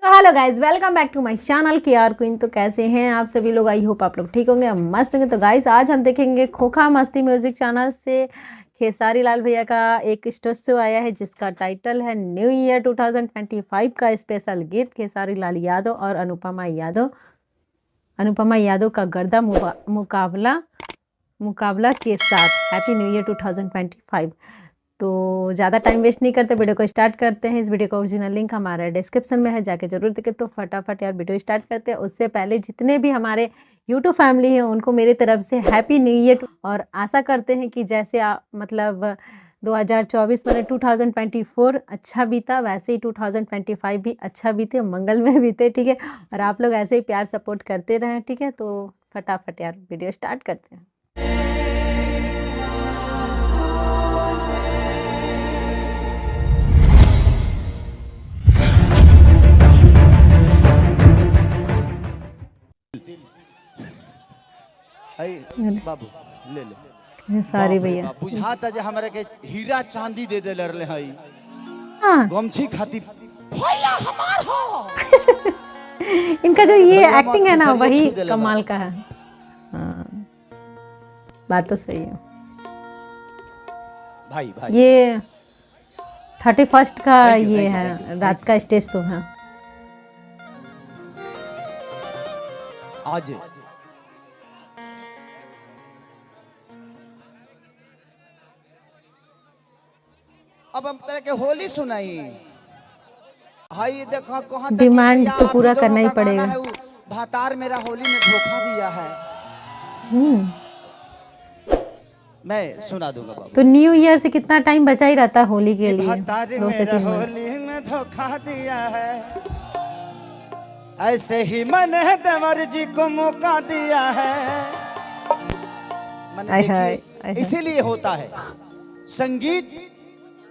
तो hello guys, welcome back to my channel KR Queen. तो कैसे हैं आप सभी लोग? आई होप आप लोग ठीक होंगे, मस्त होंगे। तो गाइज आज हम देखेंगे खोखा मस्ती म्यूजिक चैनल से खेसारी लाल भैया का एक स्टेज शो आया है जिसका टाइटल है न्यू ईयर 2025 का स्पेशल गीत खेसारी लाल यादव और अनुपमा यादव का गर्दा मुकाबला के साथ हैप्पी न्यू ईयर 2025। तो ज़्यादा टाइम वेस्ट नहीं करते, वीडियो को स्टार्ट करते हैं। इस वीडियो का ओरिजिनल लिंक हमारे डिस्क्रिप्शन में है, जाके जरूर देखें। तो फटाफट यार वीडियो स्टार्ट करते हैं। उससे पहले जितने भी हमारे यूट्यूब फैमिली हैं उनको मेरी तरफ से हैप्पी न्यू ईयर, और आशा करते हैं कि जैसे 2024 मैंने 2024 अच्छा बीता, वैसे ही 2025 भी अच्छा बीते, मंगल में बीते, ठीक है। और आप लोग ऐसे ही प्यार सपोर्ट करते रहें, ठीक है। तो फटाफट यार वीडियो स्टार्ट करते हैं। बाबू ले ले सारी भैया बुझाता जे हमरा के हीरा चांदी दे दे रहले हई। हाँ गमछी खातिर भैया हमार हो। इनका जो ये एक्टिंग है ना वही कमाल का है। हाँ, बात तो सही है भाई भाई। ये 31 का ये है, रात का स्टेज शो है आज। अब हम तरह के होली सुनाई। हाय देखो कहां डिमांड तो पूरा करना ही पड़ेगा। भातार मेरा होली में धोखा दिया है। मैं सुना दूंगा बाबू। तो न्यू ईयर से कितना टाइम बचा ही रहता है होली के लिए? भातार 2 से 3 महीने। होली में धोखा दिया है, ऐसे ही मन है देवर जी को मौका दिया है। इसीलिए होता है संगीत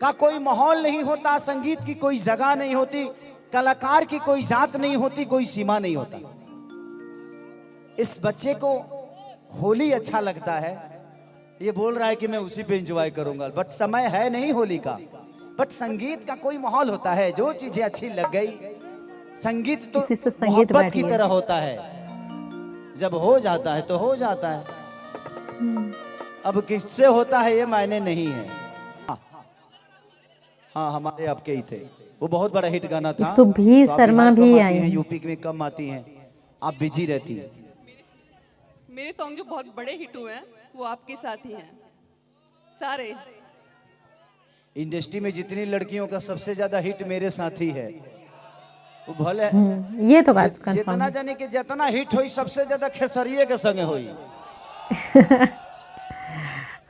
का कोई माहौल नहीं होता, संगीत की कोई जगह नहीं होती, कलाकार की कोई जात नहीं होती, कोई सीमा नहीं होता। इस बच्चे को होली अच्छा लगता है, ये बोल रहा है कि मैं उसी पे एंजॉय करूंगा, बट समय है नहीं होली का। बट संगीत का कोई माहौल होता है, जो चीजें अच्छी लग गई। संगीत तो मोहब्बत की तरह होता है, जब हो जाता है तो हो जाता है। अब किससे होता है ये मायने नहीं है। हाँ, हमारे आपके ही थे, वो बहुत बड़ा हिट गाना था। सुभी शर्मा भी आई हैं, यूपी में कम आती हैं, आप बिजी रहती हैं। मेरे सॉन्ग जो बहुत बड़े हिट हुए हैं वो आपके साथ ही हैं सारे। इंडस्ट्री में जितनी लड़कियों का सबसे ज्यादा हिट मेरे साथ ही है। वो भले ये तो बात कंफर्म जितना है। जाने कि जितना हिट हुई सबसे ज्यादा खेसरिये के संगे हुई।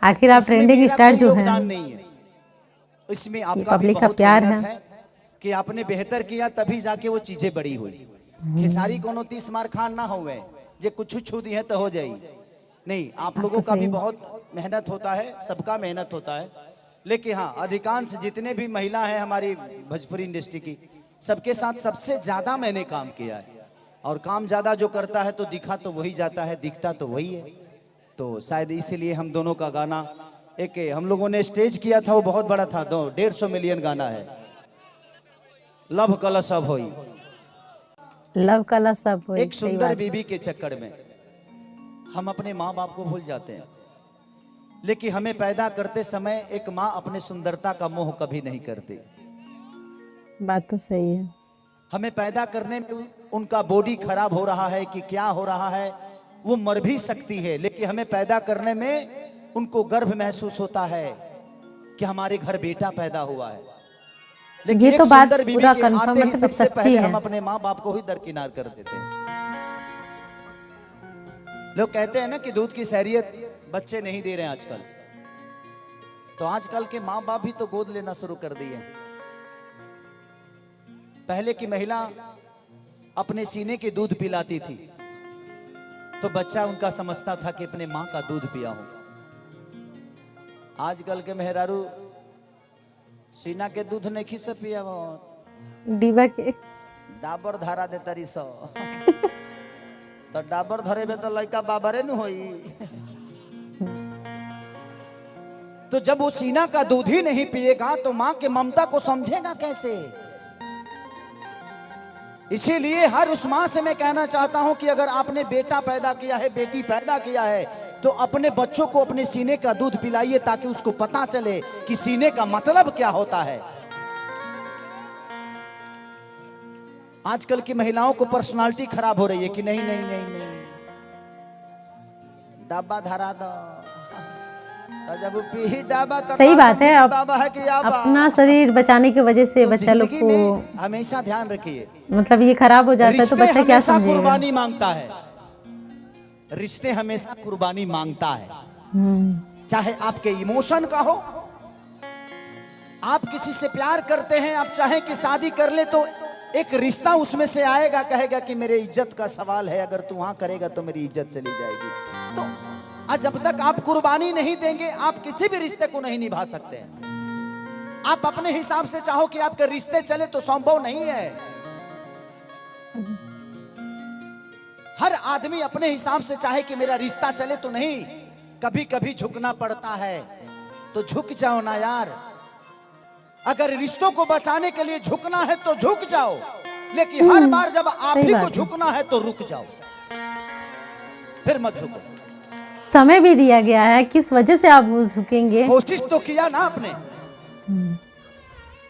आखिर आप ट्रेंडिंग स्टार जो है, नहीं है इसमें, आपका पब्लिक का प्यार है कि आपने बेहतर किया तभी जाके वो चीजें बड़ी हुई। खेसारी कोनो 30 मार खान ना हुए जे कुछ छू दी है तो हो जाए नहीं। आप लोगों का भी बहुत मेहनत होता है, सबका मेहनत होता है। लेकिन हाँ, अधिकांश जितने भी महिला हैं हमारी भोजपुरी इंडस्ट्री की, सबके साथ सबसे ज्यादा मैंने काम किया है। और काम ज्यादा जो करता है तो दिखा तो वही जाता है, दिखता तो वही है। तो शायद इसीलिए हम दोनों का गाना एक हम लोगों ने स्टेज किया था, वो बहुत बड़ा था, 150 मिलियन गाना है। लव कला सब होई, लव कला सब होई। एक सुंदर बीबी के चक्कर में हम अपने माँ बाप को भूल जाते हैं। लेकिन हमें पैदा करते समय एक माँ अपने सुंदरता का मोह कभी नहीं करती। बात तो सही है। हमें पैदा करने में उनका बॉडी खराब हो रहा है कि क्या हो रहा है, वो मर भी सकती है, लेकिन हमें पैदा करने में उनको गर्व महसूस होता है कि हमारे घर बेटा पैदा हुआ है। लेकिन ये तो बात पूरा कंफर्म है, सबसे सच्ची पहले है। हम अपने माँ बाप को ही दरकिनार कर देते हैं। लोग कहते हैं ना कि दूध की सैरियत बच्चे नहीं दे रहे हैं आजकल, तो आजकल के माँ बाप भी तो गोद लेना शुरू कर दिए। पहले की महिला अपने सीने के दूध पिलाती थी तो बच्चा उनका समझता था कि अपने माँ का दूध पिया हो। आजकल के मेहरारू सीना के दूध नहीं खी से पिया, डिबा के डाबर धारा दे तरी सो। तो डाबर धरेबे तो लड़का बाबरे न होई। तो जब वो सीना का दूध ही नहीं पिएगा तो माँ के ममता को समझेगा कैसे? इसीलिए हर उस माँ से मैं कहना चाहता हूं कि अगर आपने बेटा पैदा किया है, बेटी पैदा किया है, तो अपने बच्चों को अपने सीने का दूध पिलाइए ताकि उसको पता चले कि सीने का मतलब क्या होता है। आजकल की महिलाओं को पर्सनालिटी खराब हो रही है कि नहीं नहीं नहीं नहीं डब्बा धरा दो, जब पी डब्बा तब सही बात है। बाबा है कि अपना शरीर बचाने की वजह से तो बच्चा लोग जिंदगी को में हमेशा ध्यान रखिए, मतलब ये खराब हो जाता है तो रिश्ते बच्चा क्या हमेशा समझेगा। कुर्बानी मांगता है, रिश्ते हमेशा कुर्बानी मांगता है। चाहे आपके इमोशन का हो, आप किसी से प्यार करते हैं, आप चाहे कि शादी कर ले तो एक रिश्ता उसमें से आएगा, कहेगा कि मेरे इज्जत का सवाल है, अगर तू वहां करेगा तो मेरी इज्जत चली जाएगी। तो आज जब तक आप कुर्बानी नहीं देंगे आप किसी भी रिश्ते को नहीं निभा सकते हैं। आप अपने हिसाब से चाहो कि आपके रिश्ते चले तो संभव नहीं है। हर आदमी अपने हिसाब से चाहे कि मेरा रिश्ता चले तो नहीं, कभी कभी झुकना पड़ता है तो झुक जाओ ना यार। अगर रिश्तों को बचाने के लिए झुकना है तो झुक जाओ, लेकिन हर बार जब आप ही को झुकना है तो रुक जाओ, फिर मत झुको। समय भी दिया गया है, किस वजह से आप झुकेंगे। कोशिश तो किया ना आपने,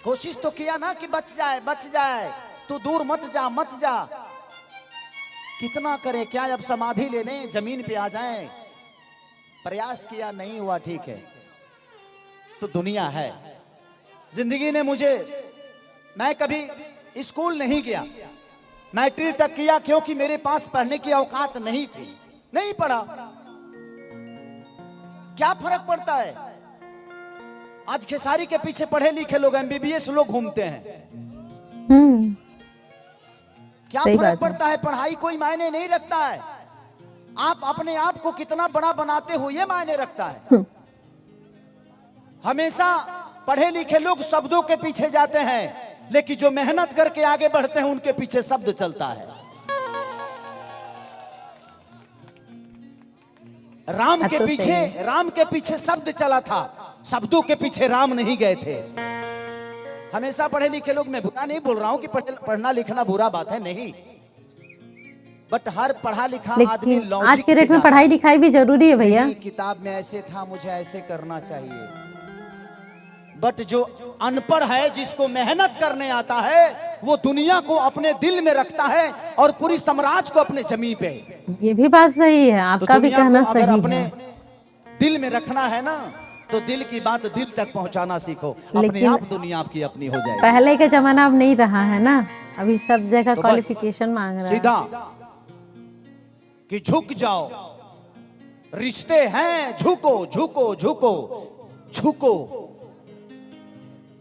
कोशिश तो किया ना कि बच जाए बच जाए, तू दूर मत जा मत जा। कितना करे क्या, अब समाधि ले लें, जमीन पे आ जाएं। प्रयास किया नहीं हुआ, ठीक है, तो दुनिया है। जिंदगी ने मुझे, मैं कभी स्कूल नहीं गया, मैट्रिक तक किया क्योंकि मेरे पास पढ़ने की औकात नहीं थी, नहीं पढ़ा। क्या फर्क पड़ता है, आज खेसारी के पीछे पढ़े लिखे लोग, एमबीबीएस लोग घूमते हैं। क्या फर्क पड़ता है, पढ़ाई कोई मायने नहीं रखता है। आप अपने आप को कितना बड़ा बनाते हो ये मायने रखता है। हमेशा पढ़े लिखे लोग शब्दों के पीछे जाते हैं, लेकिन जो मेहनत करके आगे बढ़ते हैं उनके पीछे शब्द चलता है। राम के पीछे शब्द चला था, शब्दों के पीछे राम नहीं गए थे। हमेशा पढ़े लिखे लोग, मैं बुरा नहीं बोल रहा हूं कि पढ़ना लिखना बुरा बात है, नहीं, बट हर पढ़ा लिखा आदमी आज के डेट में पढ़ाई लिखाई भी जरूरी है भैया। किताब में ऐसे था, मुझे ऐसे करना चाहिए। बट जो अनपढ़ है, जिसको मेहनत करने आता है, वो दुनिया को अपने दिल में रखता है और पूरी साम्राज्य को अपने जमीन पे। ये भी बात सही है, आपका तो भी कहना सही है। अपने दिल में रखना है ना, तो दिल की बात दिल तक पहुंचाना सीखो, अपने आप दुनिया आपकी अपनी हो जाएगी। पहले का जमाना अब नहीं रहा है ना, अभी सब जगह तो क्वालिफिकेशन मांग रहा है। सीधा कि झुक जाओ, रिश्ते हैं, झुको झुको झुको झुको,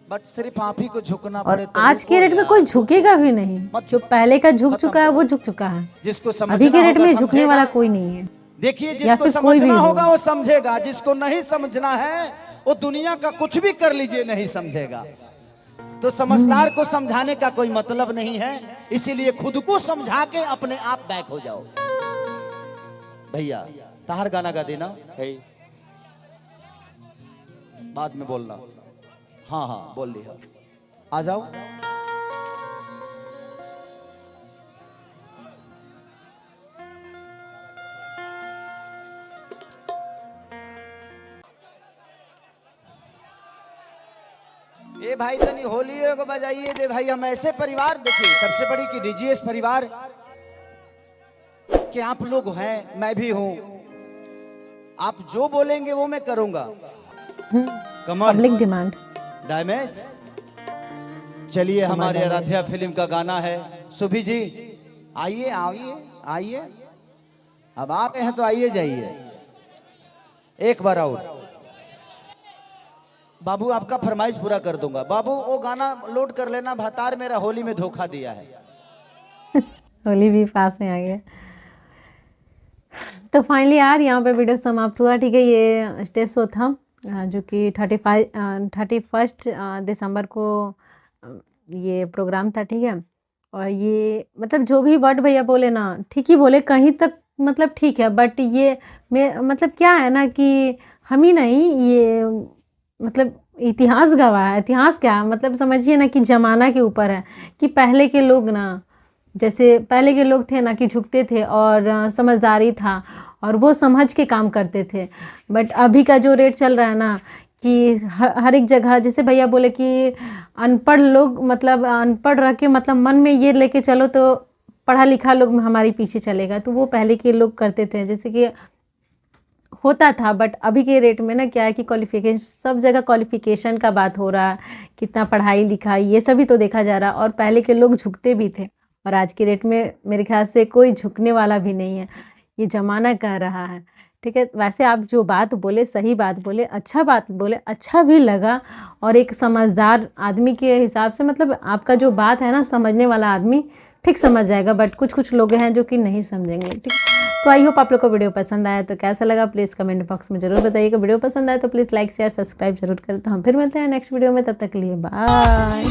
बट सिर्फ आप ही को झुकना पड़े। तो आज के रेट में कोई झुकेगा भी नहीं, जो पहले का झुक चुका है वो झुक चुका है। जिसको अभी के रेट में झुकने वाला कोई नहीं है। देखिए, जिसको समझना होगा वो समझेगा, जिसको नहीं समझना है वो दुनिया का कुछ भी कर लीजिए नहीं समझेगा। तो समझदार को समझाने का कोई मतलब नहीं है, इसीलिए खुद को समझा के अपने आप बैक हो जाओ। भैया ताहर गाना गा देना, बाद में बोलना। हाँ हाँ बोल लिया, आ जाओ। ए भाई तनी होली को बजाइए दे भाई। हम ऐसे परिवार, देखिए सबसे बड़ी की डीजीएस परिवार कि आप लोग हैं, मैं भी हूं। आप जो बोलेंगे वो मैं करूंगा। कमल, पब्लिक डिमांड, डैमेज। चलिए, हमारी आराध्या फिल्म का गाना है। सुभी जी आइए आइए आइए, अब आप हैं तो आइए जाइए एक बार और। बाबू आपका फरमाइश पूरा कर दूंगा। बाबू वो गाना लोड कर लेना, भतार मेरा होली में धोखा दिया है। होली भी पास में आ गया। तो फाइनली यार यहाँ पे वीडियो समाप्त हुआ, ठीक है। ये स्टेज शो था जो कि 31 दिसंबर को ये प्रोग्राम था, ठीक है। और ये मतलब जो भी वर्ड भैया बोले ना, ठीक ही बोले, कहीं तक मतलब ठीक है, बट ये मतलब क्या है ना कि हम ही नहीं, ये मतलब इतिहास गवाह है। इतिहास क्या मतलब समझिए ना कि ज़माना के ऊपर है कि पहले के लोग ना जैसे पहले के लोग थे ना कि झुकते थे और समझदारी था और वो समझ के काम करते थे। बट अभी का जो रेट चल रहा है ना कि हर एक जगह, जैसे भैया बोले कि अनपढ़ लोग, मतलब अनपढ़ रह के मतलब मन में ये लेके चलो तो पढ़ा लिखा लोग हमारे पीछे चलेगा, तो वो पहले के लोग करते थे जैसे कि होता था। बट अभी के रेट में ना क्या है कि क्वालिफिकेशन, सब जगह क्वालिफिकेशन का बात हो रहा है, कितना पढ़ाई लिखाई ये सभी तो देखा जा रहा है। और पहले के लोग झुकते भी थे और आज के रेट में मेरे ख्याल से कोई झुकने वाला भी नहीं है, ये ज़माना कह रहा है। ठीक है, वैसे आप जो बात बोले सही बात बोले, अच्छा बात बोले, अच्छा भी लगा। और एक समझदार आदमी के हिसाब से, मतलब आपका जो बात है ना, समझने वाला आदमी ठीक समझ जाएगा। बट कुछ कुछ लोग हैं जो कि नहीं समझेंगे। ठीक, तो आई होप आप लोग को वीडियो पसंद आया। तो कैसा लगा प्लीज़ कमेंट बॉक्स में ज़रूर बताइएगा। वीडियो पसंद आया तो प्लीज़ लाइक शेयर सब्सक्राइब जरूर करें। तो हम फिर मिलते हैं नेक्स्ट वीडियो में, तब तक के लिए बाय।